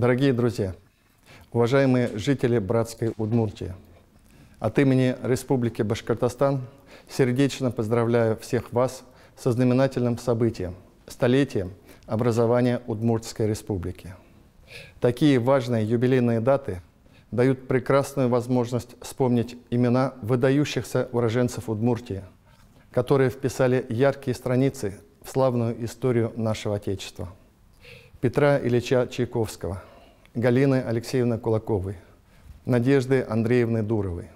Дорогие друзья, уважаемые жители братской Удмуртии, от имени Республики Башкортостан сердечно поздравляю всех вас со знаменательным событием – столетием образования Удмуртской Республики. Такие важные юбилейные даты дают прекрасную возможность вспомнить имена выдающихся уроженцев Удмуртии, которые вписали яркие страницы в славную историю нашего Отечества. Петра Ильича Чайковского, Галины Алексеевны Кулаковой, Надежды Андреевны Дуровой.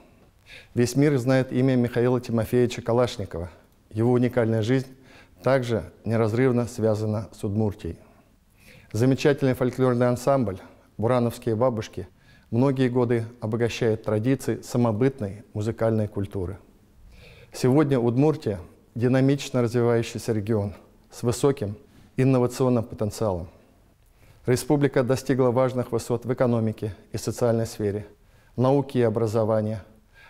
Весь мир знает имя Михаила Тимофеевича Калашникова. Его уникальная жизнь также неразрывно связана с Удмуртией. Замечательный фольклорный ансамбль «Бурановские бабушки» многие годы обогащает традиции самобытной музыкальной культуры. Сегодня Удмуртия – динамично развивающийся регион с высоким инновационным потенциалом. Республика достигла важных высот в экономике и социальной сфере, науке и образовании,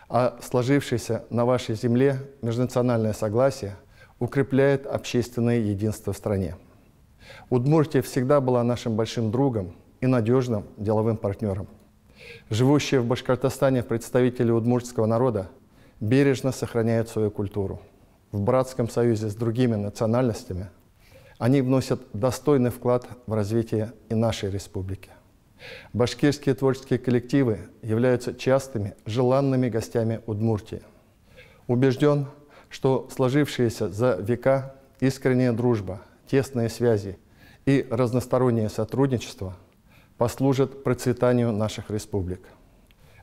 а сложившееся на вашей земле межнациональное согласие укрепляет общественное единство в стране. Удмуртия всегда была нашим большим другом и надежным деловым партнером. Живущие в Башкортостане представители удмуртского народа бережно сохраняют свою культуру. В братском союзе с другими национальностями они вносят достойный вклад в развитие и нашей республики. Башкирские творческие коллективы являются частыми, желанными гостями Удмуртии. Убежден, что сложившиеся за века искренняя дружба, тесные связи и разностороннее сотрудничество послужат процветанию наших республик.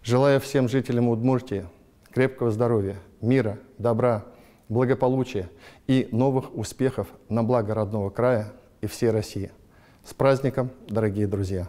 Желаю всем жителям Удмуртии крепкого здоровья, мира, добра, благополучия и новых успехов на благо родного края и всей России. С праздником, дорогие друзья!